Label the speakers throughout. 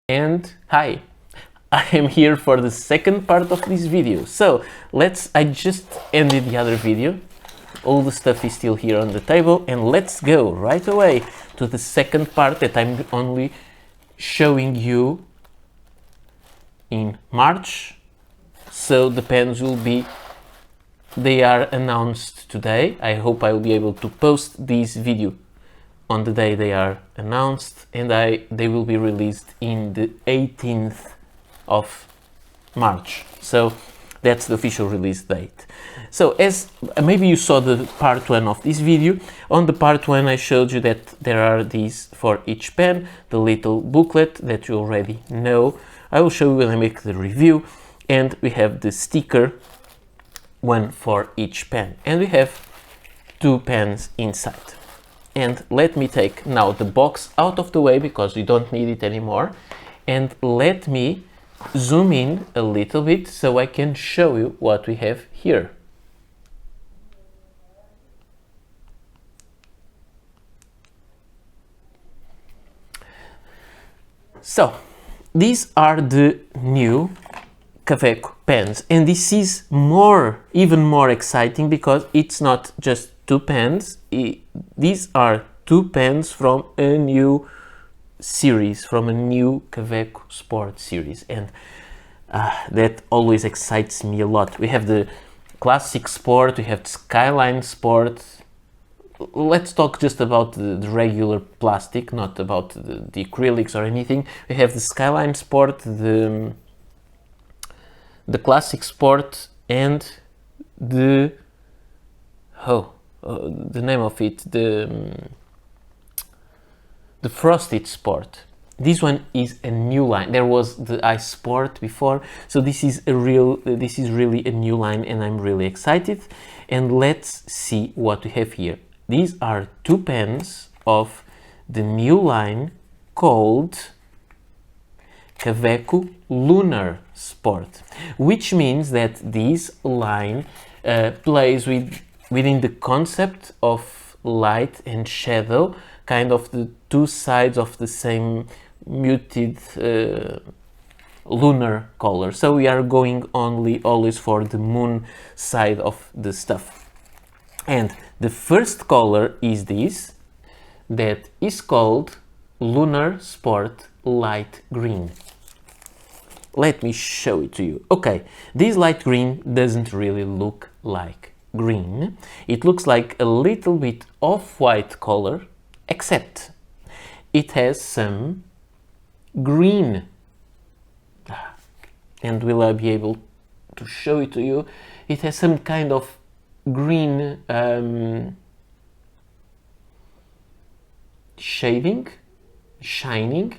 Speaker 1: And hi, I am here for the second part of this video. So I just ended the other video. All the stuff is still here on the table, and let's go right away to the second part that I'm only showing you in March. So the pens they are announced today. I hope I will be able to post this video on the day they are announced, and they will be released in the 18th of March. So that's the official release date. So as maybe you saw the part 1 of this video, on the part 1 I showed you that there are these for each pen, the little booklet that you already know. I will show you when I make the review, and we have the sticker, one for each pen, and we have 2 pens inside. And let me take now the box out of the way because we don't need it anymore, and let me zoom in a little bit so I can show you what we have here. So these are the new Kaweco pens, and this is even more exciting because it's not just 2 pens. These are 2 pens from a new series, from a new Kaweco Sport series, and that always excites me a lot. We have the Classic Sport, we have the Skyline Sport. Let's talk just about the regular plastic, not about the acrylics or anything. We have the Skyline Sport, the Classic Sport, and the name of it, the Frosted Sport. This one is a new line. There was the Ice Sport before, so this is really a new line, and I'm really excited. And let's see what we have here. These are 2 pens of the new line called Kaweco Lunar Sport, which means that this line plays within the concept of light and shadow, kind of the 2 sides of the same muted lunar color. So we are going always for the moon side of the stuff. And the first color is this, that is called Lunar Sport Light Green. Let me show it to you. Okay, this light green doesn't really look like green. It looks like a little bit off-white color, except it has some green. And will I be able to show it to you? It has some kind of green shading, shining.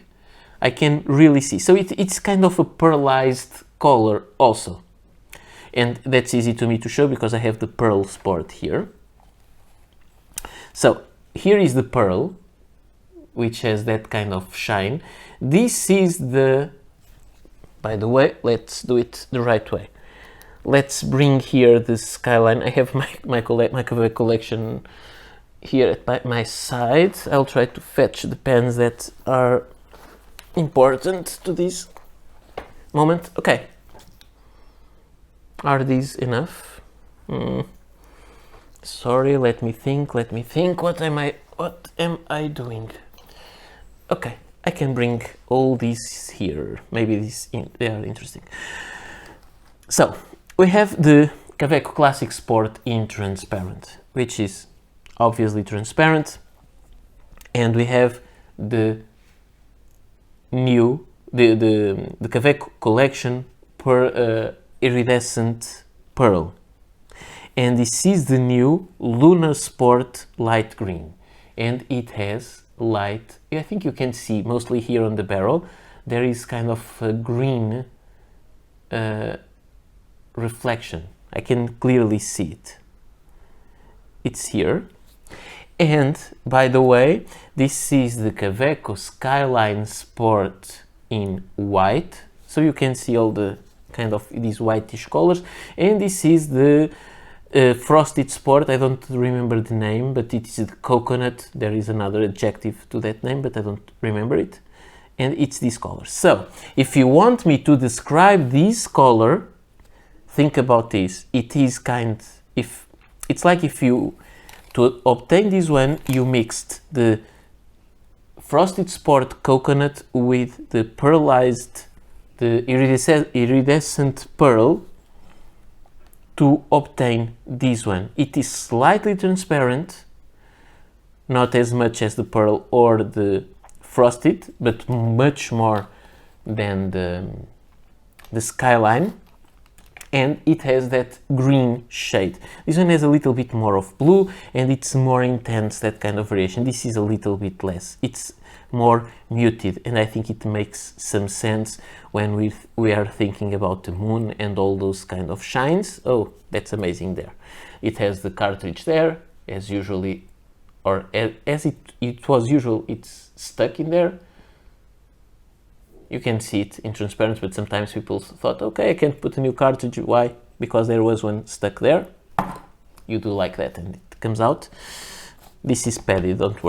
Speaker 1: I can really see. So it's kind of a pearlized color also. And that's easy to me to show because I have the Pearl Sport here. So here is the Pearl, which has that kind of shine. This is by the way, let's do it the right way. Let's bring here the Skyline. I have my Kaweco collection here at my side. I'll try to fetch the pens that are important to this moment. Okay. Are these enough? Sorry, let me think. What am I doing? Okay, I can bring all these here. Maybe they are interesting. So we have the Kaweco Classic Sport in transparent, which is obviously transparent, and we have the new the Kaweco collection per iridescent pearl, and this is the new Lunar Sport Light Green, and it has light. I think you can see mostly here on the barrel there is kind of a green reflection. I can clearly see it. It's here. And by the way, this is the Kaweco Skyline Sport in white, so you can see all the kind of these whitish colors. And this is the Frosted Sport. I don't remember the name, but it is the coconut. There is another adjective to that name, but I don't remember it. and it's this color. So if you want me to describe this color, think about this. It is it's like if you, to obtain this one, you mixed the Frosted Sport coconut with the iridescent pearl to obtain this one. It is slightly transparent, not as much as the pearl or the frosted, but much more than the skyline, and it has that green shade. This one has a little bit more of blue, and it's more intense, that kind of variation. This is a little bit less. It's more muted, and I think it makes some sense when we are thinking about the moon and all those kind of shines. Oh, that's amazing there. It has the cartridge there, as usually, or as it was usual, it's stuck in there. You can see it in transparent, but sometimes people thought, okay, I can't put a new cartridge. Why? Because there was one stuck there. You do like that and it comes out. This is padded, don't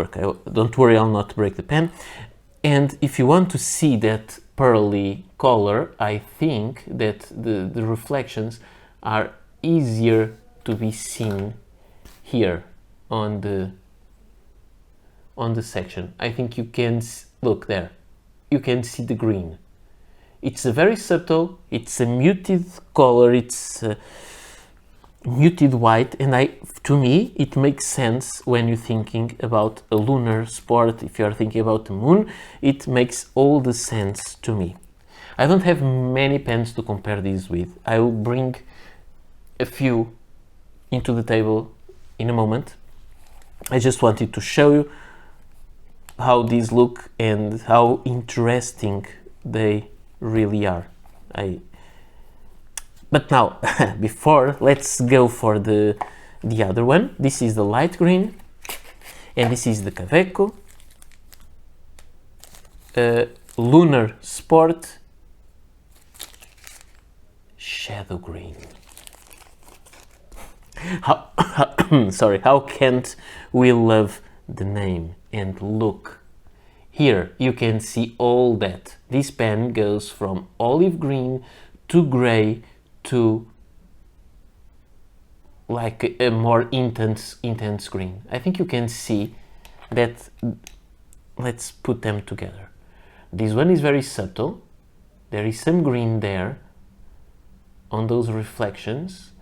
Speaker 1: worry, I'll not break the pen. And if you want to see that pearly color, I think that the reflections are easier to be seen here on the section. I think you can look there. You can see the green. It's a very subtle, it's a muted color, it's a muted white, and to me it makes sense when you're thinking about a lunar sport. If you're thinking about the moon, it makes all the sense to me. I don't have many pens to compare these with. I will bring a few into the table in a moment. I just wanted to show you how these look and how interesting they really are. But now, let's go for the other one. This is the light green, and this is the Kaweco Lunar Sport Shadow Green. How can't we love the name? And look, here you can see all that. This pen goes from olive green to gray to like a more intense green. I think you can see that. Let's put them together. This one is very subtle. There is some green there on those reflections,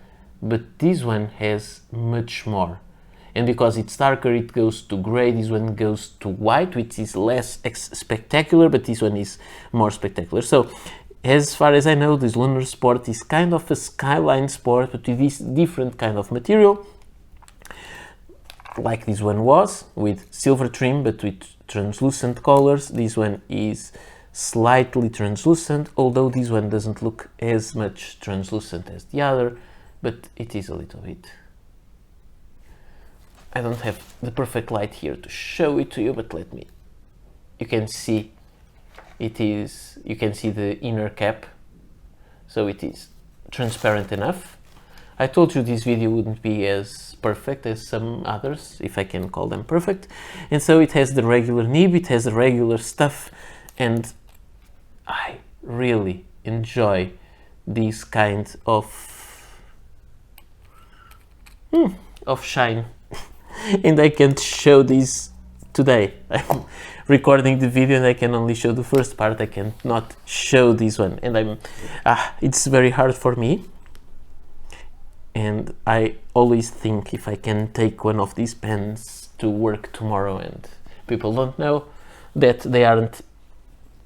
Speaker 1: but this one has much more. And because it's darker, it goes to gray. This one goes to white, which is less spectacular, but this one is more spectacular. So, as far as I know, this lunar sport is kind of a skyline sport, but with this different kind of material, like this one was, with silver trim, but with translucent colors. This one is slightly translucent, although this one doesn't look as much translucent as the other, but it is a little bit. I don't have the perfect light here to show it to you, but you can see you can see the inner cap, so it is transparent enough. I told you this video wouldn't be as perfect as some others, if I can call them perfect. And so it has the regular nib, it has the regular stuff, and I really enjoy these kind of shine. And I can't show this today. I'm recording the video and I can only show the first part. I cannot show this one, and it's very hard for me. And I always think if I can take one of these pens to work tomorrow and people don't know that they aren't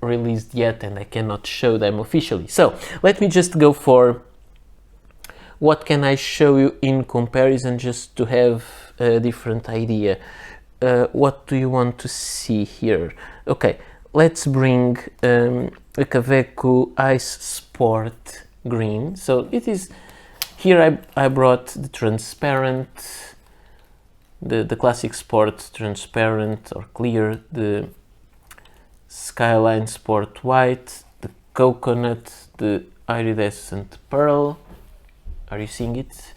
Speaker 1: released yet and I cannot show them officially. So let me just go for what can I show you in comparison, just to have a different idea. What do you want to see here? Okay, let's bring a Kaweco Ice Sport Green. So it is, here I brought the transparent, the classic sport transparent or clear, the Skyline Sport White, the coconut, the iridescent pearl. Are you seeing it?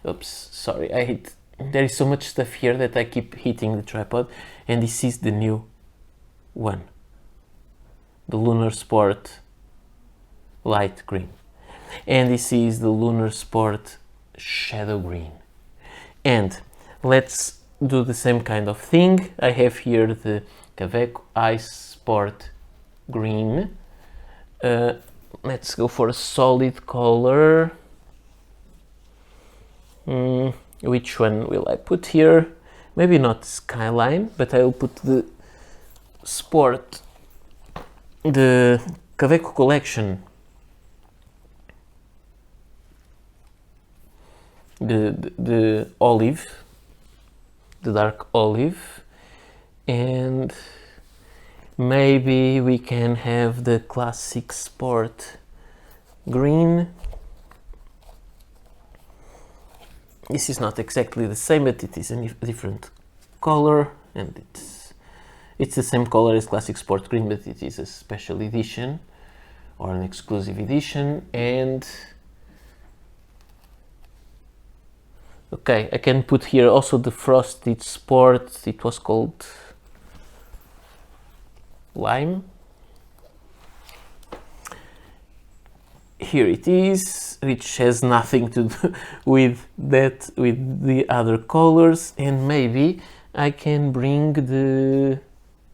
Speaker 1: Oops, sorry, there is so much stuff here that I keep hitting the tripod, and this is the new one. the Lunar Sport light green. And this is the Lunar Sport shadow green. And let's do the same kind of thing. I have here the Kaweco Ice Sport green. Let's go for a solid color. Which one will I put here? Maybe not Skyline, but I will put the Sport, the Kaweco collection, the olive, the dark olive, and maybe we can have the classic Sport green. This is not exactly the same, but it is a different color, and it's the same color as classic Sport green, but it is a special edition or an exclusive edition. And okay, I can put here also the Frosted Sport. It was called Lime. Here it is, which has nothing to do with that, with the other colors. And maybe I can bring the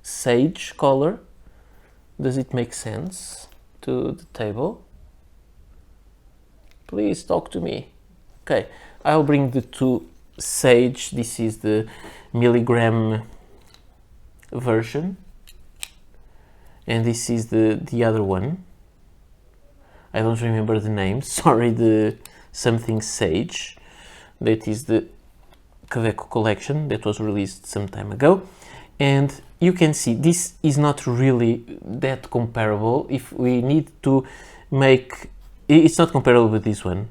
Speaker 1: sage color. Does it make sense to the table? Please talk to me. Okay, I'll bring the two sage. This is the milligram version, and this is the other one. I don't remember the name, sorry, the something sage. That is the Kaweco collection that was released some time ago. And you can see this is not really that comparable. If we need to make, it's not comparable with this one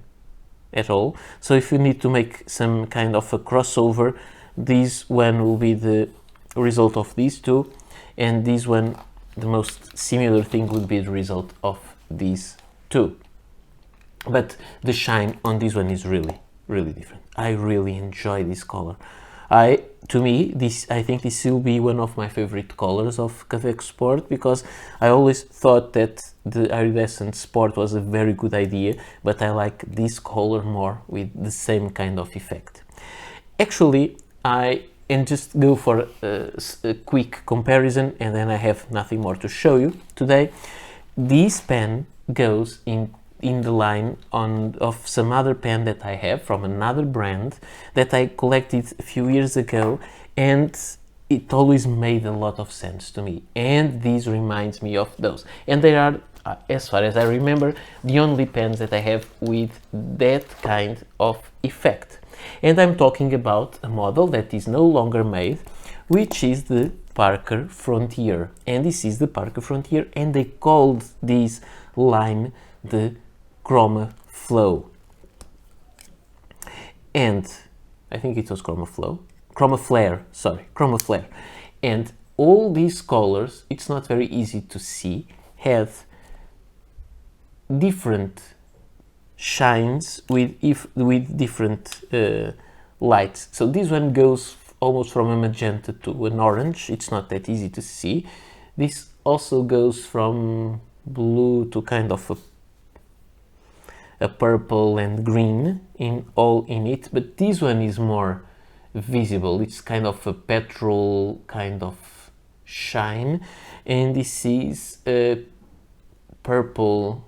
Speaker 1: at all. So if you need to make some kind of a crossover, this one will be the result of these two, and this one, the most similar thing, would be the result of these two. But the shine on this one is really different. I really enjoy this color. To me, I think this will be one of my favorite colors of Kaweco Sport, because I always thought that the iridescent Sport was a very good idea, but I like this color more with the same kind of effect. Actually, and just go for a quick comparison, and then I have nothing more to show you today. This pen goes in the line of some other pen that I have from another brand that I collected a few years ago, and it always made a lot of sense to me, and this reminds me of those. And they are, as far as I remember, the only pens that I have with that kind of effect. And I'm talking about a model that is no longer made, which is the Parker Frontier. And this is the Parker Frontier, and they called this line the Chroma Flow. And I think it was Chroma Flare. And all these colors, it's not very easy to see, have different shines with different lights. So this one goes almost from a magenta to an orange. It's not that easy to see. This also goes from blue to kind of a purple and green in it, but this one is more visible. It's kind of a petrol kind of shine, and this is a purple.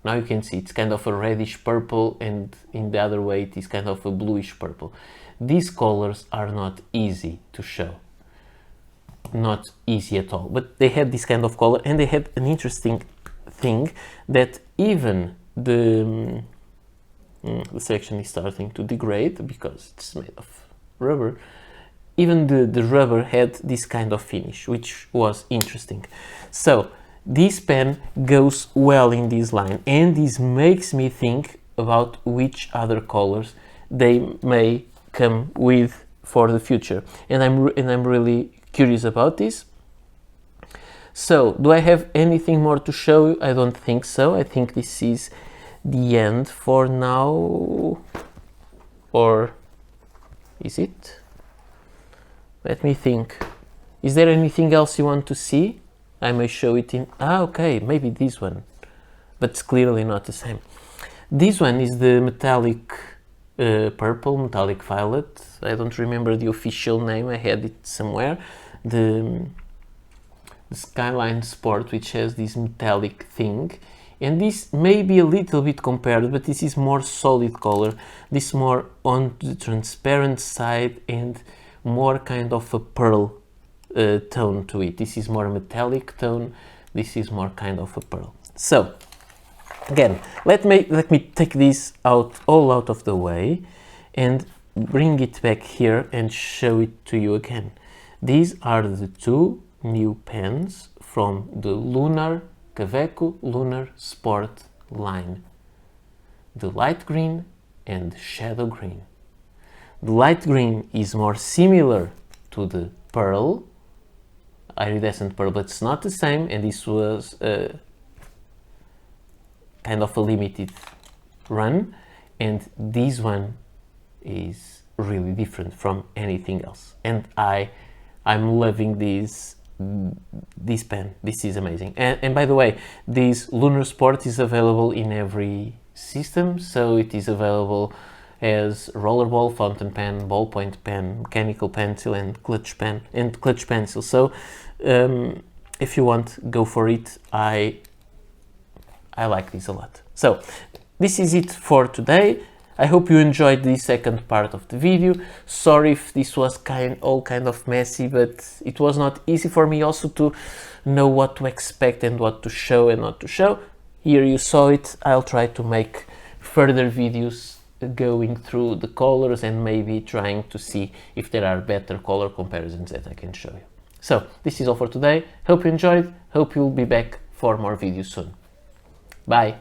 Speaker 1: Now you can see it's kind of a reddish purple, and in the other way it is kind of a bluish purple. These colors are not easy to show, not easy at all, but they had this kind of color, and they had an interesting thing that even the section is starting to degrade because it's made of rubber. Even the rubber had this kind of finish, which was interesting. So this pen goes well in this line, and this makes me think about which other colors they may come with for the future, and I'm really curious about this. So, do I have anything more to show you? I don't think so. I think this is the end for now. Or is it? Let me think. Is there anything else you want to see? I may show it in, okay, maybe this one, but it's clearly not the same. This one is the metallic purple, metallic violet. I don't remember the official name, I had it somewhere. The Skyline Sport, which has this metallic thing. And this may be a little bit compared, but this is more solid color. This is more on the transparent side and more kind of a pearl tone to it. This is more metallic tone. This is more kind of a pearl. So again, let me take this all out of the way and bring it back here and show it to you again. These are the two new pens from the Kaweco Lunar Sport line. The light green and shadow green. The light green is more similar to the pearl, iridescent pearl, but it's not the same, and this was kind of a limited run, and this one is really different from anything else, and I'm loving this pen. This is amazing. And by the way, this Lunar Sport is available in every system, so it is available as rollerball, fountain pen, ballpoint pen, mechanical pencil, and clutch pen and clutch pencil. So if you want, go for it. I like this a lot. So this is it for today. I hope you enjoyed the second part of the video. Sorry if this was all kind of messy, but it was not easy for me also to know what to expect and what to show and not to show. Here you saw it. I'll try to make further videos going through the colors and maybe trying to see if there are better color comparisons that I can show you. So this is all for today. Hope you enjoyed. Hope you'll be back for more videos soon. Bye.